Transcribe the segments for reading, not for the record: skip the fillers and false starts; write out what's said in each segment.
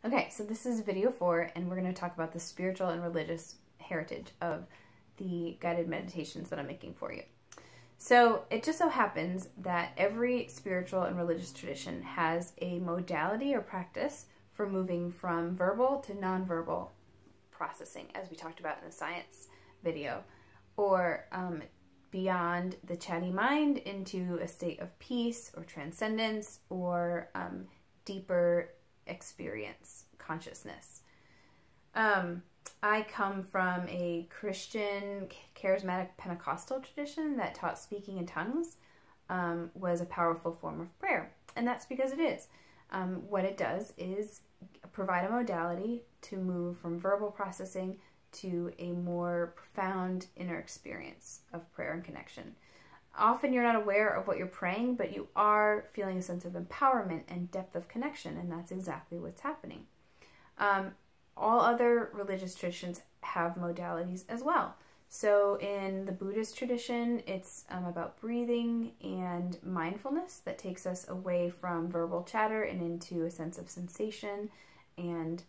Okay, so this is video 4, and we're going to talk about the spiritual and religious heritage of the guided meditations that I'm making for you. So it just so happens that every spiritual and religious tradition has a modality or practice for moving from verbal to nonverbal processing, as we talked about in the science video, or beyond the chatty mind into a state of peace or transcendence or deeper experience consciousness. I come from a Christian charismatic Pentecostal tradition that taught speaking in tongues was a powerful form of prayer, and that's because it is. What it does is provide a modality to move from verbal processing to a more profound inner experience of prayer and connection. Often you're not aware of what you're praying, but you are feeling a sense of empowerment and depth of connection, and that's exactly what's happening. All other religious traditions have modalities as well. So in the Buddhist tradition, it's about breathing and mindfulness that takes us away from verbal chatter and into a sense of sensation and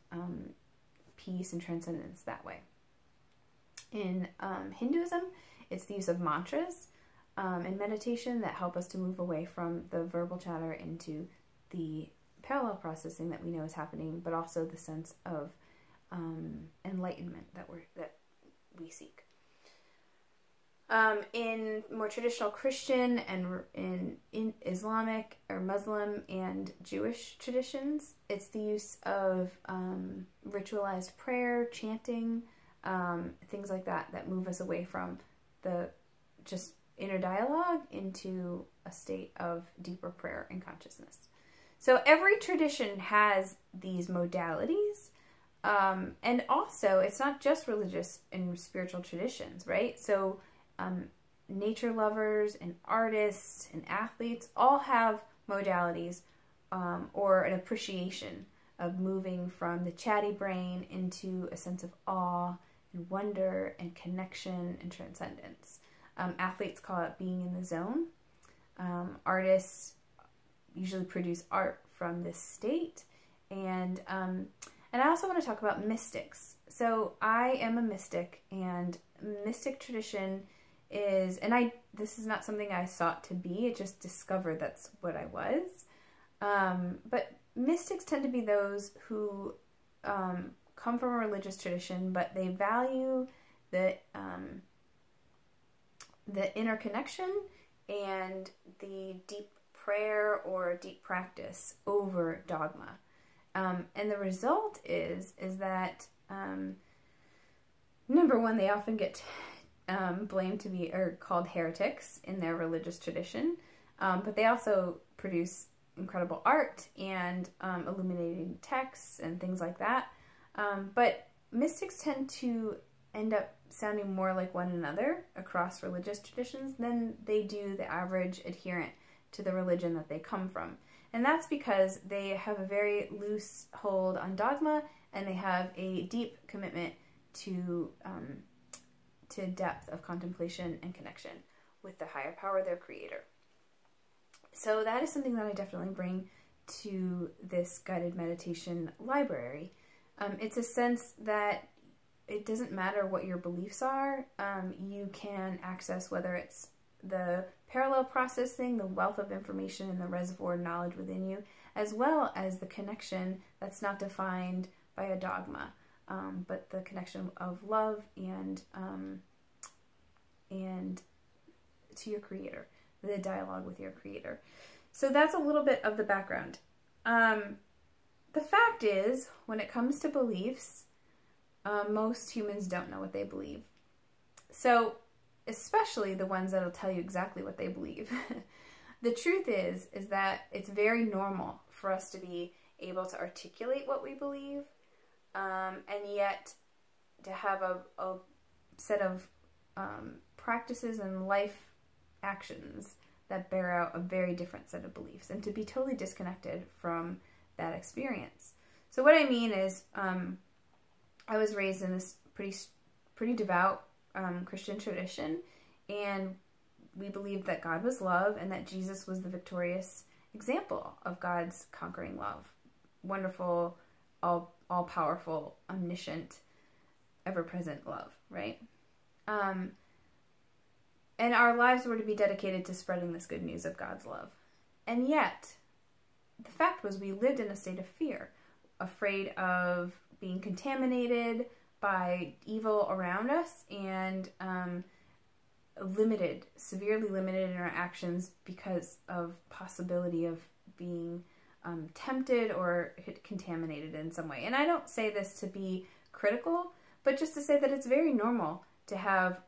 peace and transcendence that way. In Hinduism, it's the use of mantras and meditation that help us to move away from the verbal chatter into the parallel processing that we know is happening, but also the sense of enlightenment that we seek. In more traditional Christian and in Islamic or Muslim and Jewish traditions, it's the use of ritualized prayer, chanting, things like that move us away from the just inner dialogue into a state of deeper prayer and consciousness. So every tradition has these modalities, and also it's not just religious and spiritual traditions, right? So nature lovers and artists and athletes all have modalities or an appreciation of moving from the chatty brain into a sense of awe and wonder and connection and transcendence. Athletes call it being in the zone. Artists usually produce art from this state. And I also want to talk about mystics. So I am a mystic, and mystic tradition is, and this is not something I sought to be, I just discovered that's what I was. But mystics tend to be those who come from a religious tradition, but they value the inner connection and the deep prayer or deep practice over dogma. And the result is that, number one, they often get blamed to be, or called heretics in their religious tradition, but they also produce incredible art and illuminating texts and things like that. But mystics tend to end up sounding more like one another across religious traditions than they do the average adherent to the religion that they come from. And that's because they have a very loose hold on dogma, and they have a deep commitment to depth of contemplation and connection with the higher power, their creator. So that is something that I definitely bring to this guided meditation library. It's a sense that it doesn't matter what your beliefs are, you can access whether it's the parallel processing, the wealth of information and the reservoir of knowledge within you, as well as the connection that's not defined by a dogma, but the connection of love and to your creator, the dialogue with your creator. So that's a little bit of the background. The fact is, when it comes to beliefs, most humans don't know what they believe. So, especially the ones that'll tell you exactly what they believe. The truth is that it's very normal for us to be able to articulate what we believe, and yet to have a set of practices and life actions that bear out a very different set of beliefs, and to be totally disconnected from that experience. So what I mean is, I was raised in this pretty devout Christian tradition, and we believed that God was love and that Jesus was the victorious example of God's conquering love. Wonderful all-powerful, omniscient, ever-present love, right? And our lives were to be dedicated to spreading this good news of God's love. And yet, the fact was we lived in a state of fear, afraid of being contaminated by evil around us, and severely limited in our actions because of possibility of being tempted or contaminated in some way. And I don't say this to be critical, but just to say that it's very normal to have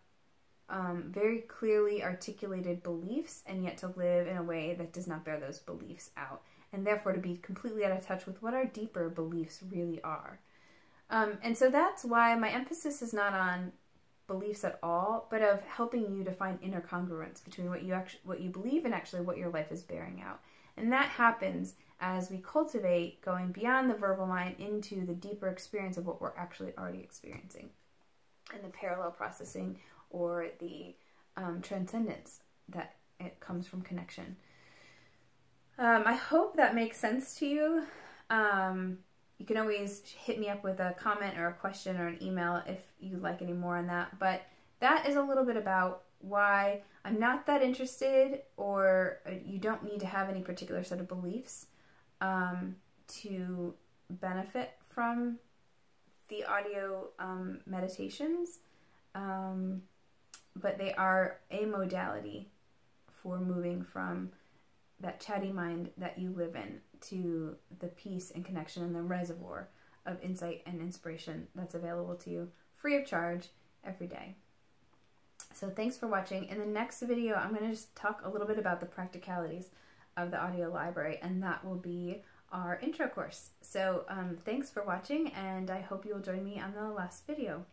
very clearly articulated beliefs and yet to live in a way that does not bear those beliefs out, and therefore to be completely out of touch with what our deeper beliefs really are. And so that's why my emphasis is not on beliefs at all, but of helping you to find inner congruence between what you believe and actually what your life is bearing out. And that happens as we cultivate going beyond the verbal mind into the deeper experience of what we're actually already experiencing, and the parallel processing or the transcendence that it comes from connection. I hope that makes sense to you. You can always hit me up with a comment or a question or an email if you'd like any more on that. But that is a little bit about why I'm not that interested, or you don't need to have any particular set of beliefs to benefit from the audio meditations. But they are a modality for moving from that chatty mind that you live in to the peace and connection and the reservoir of insight and inspiration that's available to you free of charge every day. So thanks for watching. In the next video, I'm going to just talk a little bit about the practicalities of the audio library, and that will be our intro course. So thanks for watching, and I hope you will join me on the last video.